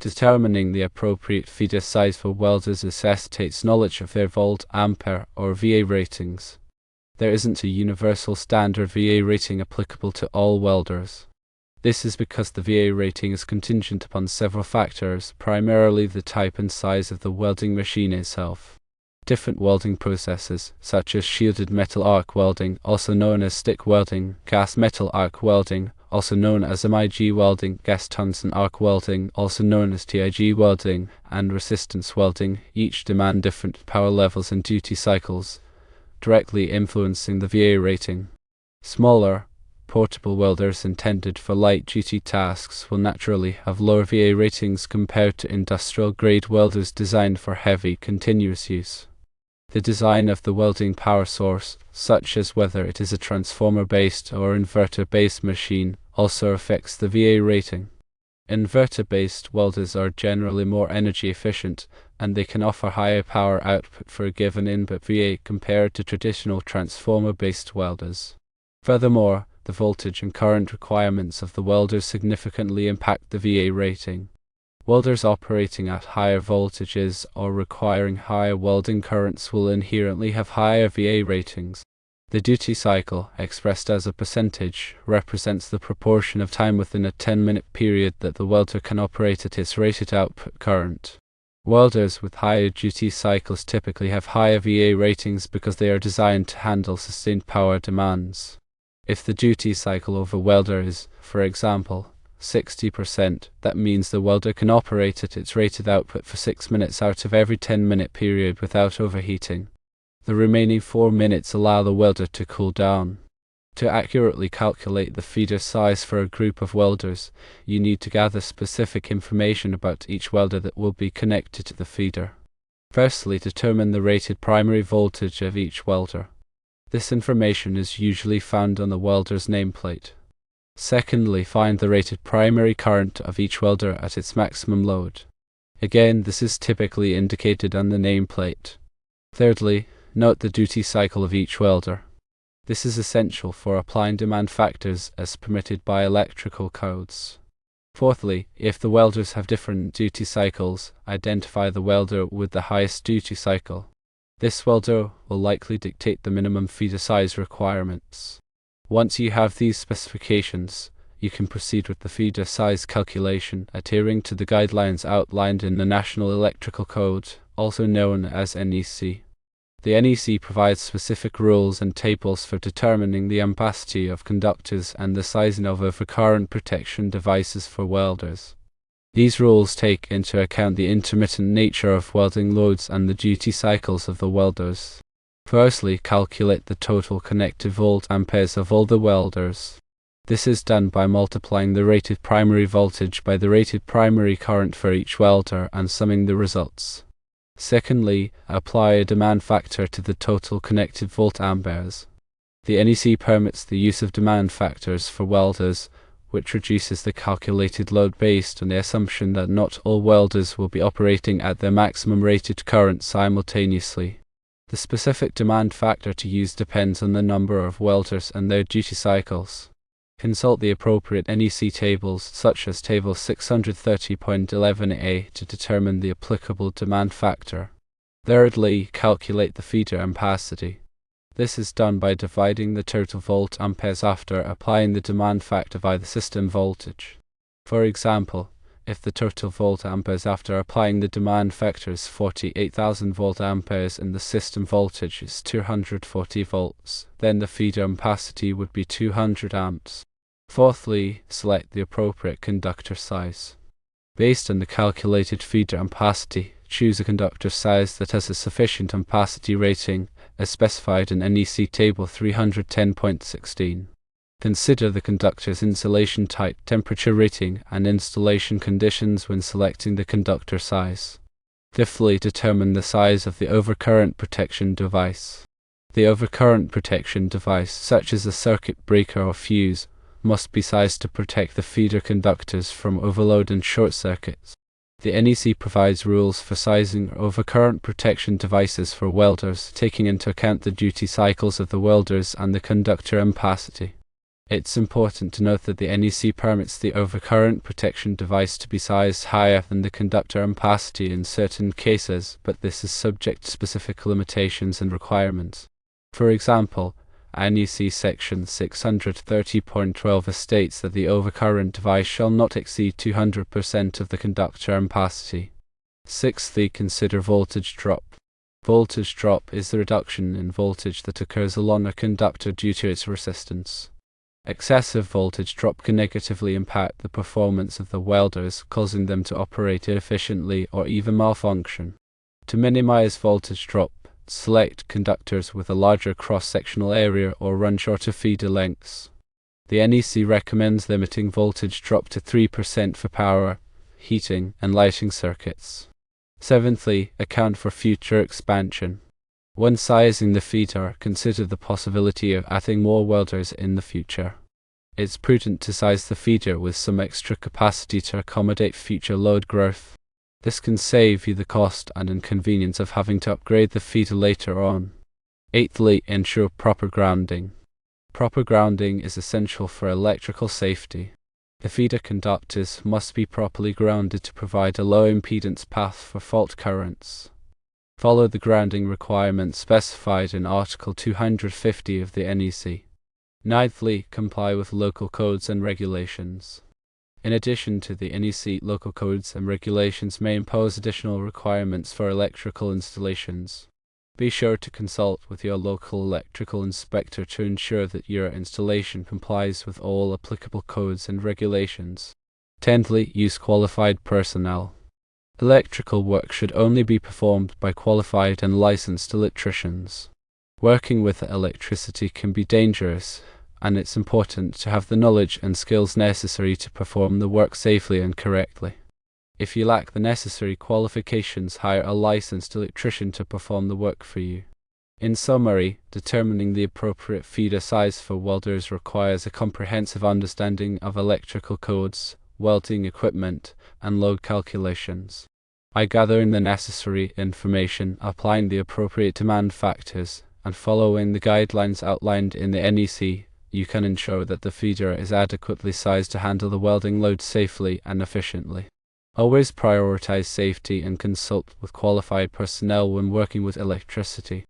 Determining the appropriate feeder size for welders necessitates knowledge of their volt-ampere or VA ratings. There isn't a universal standard VA rating applicable to all welders. This is because the VA rating is contingent upon several factors, primarily the type and size of the welding machine itself. Different welding processes, such as shielded metal arc welding, also known as stick welding, gas metal arc welding, also known as MIG welding, gas tungsten arc welding, also known as TIG welding, and resistance welding, each demand different power levels and duty cycles, directly influencing the VA rating. Smaller, portable welders intended for light-duty tasks will naturally have lower VA ratings compared to industrial-grade welders designed for heavy, continuous use. The design of the welding power source, such as whether it is a transformer-based or inverter-based machine, also affects the VA rating. Inverter-based welders are generally more energy efficient, and they can offer higher power output for a given input VA compared to traditional transformer-based welders. Furthermore, the voltage and current requirements of the welders significantly impact the VA rating. Welders operating at higher voltages or requiring higher welding currents will inherently have higher VA ratings. The duty cycle, expressed as a percentage, represents the proportion of time within a 10-minute period that the welder can operate at its rated output current. Welders with higher duty cycles typically have higher VA ratings because they are designed to handle sustained power demands. If the duty cycle of a welder is, for example, 60%, that means the welder can operate at its rated output for 6 minutes out of every 10-minute period without overheating. The remaining 4 minutes allow the welder to cool down. To accurately calculate the feeder size for a group of welders, you need to gather specific information about each welder that will be connected to the feeder. Firstly, determine the rated primary voltage of each welder. This information is usually found on the welder's nameplate. Secondly, find the rated primary current of each welder at its maximum load. Again, this is typically indicated on the nameplate. Thirdly, note the duty cycle of each welder. This is essential for applying demand factors as permitted by electrical codes. Fourthly, if the welders have different duty cycles, identify the welder with the highest duty cycle. This welder will likely dictate the minimum feeder size requirements. Once you have these specifications, you can proceed with the feeder size calculation, adhering to the guidelines outlined in the National Electrical Code, also known as NEC. The NEC provides specific rules and tables for determining the ampacity of conductors and the sizing of overcurrent protection devices for welders. These rules take into account the intermittent nature of welding loads and the duty cycles of the welders. Firstly, calculate the total connected volt-amperes of all the welders. This is done by multiplying the rated primary voltage by the rated primary current for each welder and summing the results. Secondly, apply a demand factor to the total connected volt-amperes. The NEC permits the use of demand factors for welders, which reduces the calculated load based on the assumption that not all welders will be operating at their maximum rated current simultaneously. The specific demand factor to use depends on the number of welders and their duty cycles. Consult the appropriate NEC tables, such as Table 630.11a, to determine the applicable demand factor. Thirdly, calculate the feeder ampacity. This is done by dividing the total volt-amperes after applying the demand factor by the system voltage. For example, if the total volt-amperes after applying the demand factor is 48,000 volt-amperes and the system voltage is 240 volts, then the feeder ampacity would be 200 amps. Fourthly, select the appropriate conductor size. Based on the calculated feeder ampacity, choose a conductor size that has a sufficient ampacity rating, as specified in NEC Table 310.16. Consider the conductor's insulation type, temperature rating, and installation conditions when selecting the conductor size. Fifthly, determine the size of the overcurrent protection device. The overcurrent protection device, such as a circuit breaker or fuse, must be sized to protect the feeder conductors from overload and short circuits. The NEC provides rules for sizing overcurrent protection devices for welders, taking into account the duty cycles of the welders and the conductor ampacity. It's important to note that the NEC permits the overcurrent protection device to be sized higher than the conductor ampacity in certain cases, but this is subject to specific limitations and requirements. For example, NEC section 630.12 states that the overcurrent device shall not exceed 200% of the conductor ampacity. Sixthly, consider voltage drop. Voltage drop is the reduction in voltage that occurs along a conductor due to its resistance. Excessive voltage drop can negatively impact the performance of the welders, causing them to operate inefficiently or even malfunction. To minimize voltage drop, select conductors with a larger cross-sectional area or run shorter feeder lengths. The NEC recommends limiting voltage drop to 3% for power, heating, and lighting circuits. Seventhly, account for future expansion. When sizing the feeder, consider the possibility of adding more welders in the future. It's prudent to size the feeder with some extra capacity to accommodate future load growth. This can save you the cost and inconvenience of having to upgrade the feeder later on. Eighthly, ensure proper grounding. Proper grounding is essential for electrical safety. The feeder conductors must be properly grounded to provide a low impedance path for fault currents. Follow the grounding requirements specified in Article 250 of the NEC. Ninthly, comply with local codes and regulations. In addition to the NEC, local codes and regulations may impose additional requirements for electrical installations. Be sure to consult with your local electrical inspector to ensure that your installation complies with all applicable codes and regulations. Tenthly, use qualified personnel. Electrical work should only be performed by qualified and licensed electricians. Working with electricity can be dangerous, and it's important to have the knowledge and skills necessary to perform the work safely and correctly. If you lack the necessary qualifications, hire a licensed electrician to perform the work for you. In summary, determining the appropriate feeder size for welders requires a comprehensive understanding of electrical codes, welding equipment, and load calculations. By gathering the necessary information, applying the appropriate demand factors, and following the guidelines outlined in the NEC, you can ensure that the feeder is adequately sized to handle the welding load safely and efficiently. Always prioritize safety and consult with qualified personnel when working with electricity.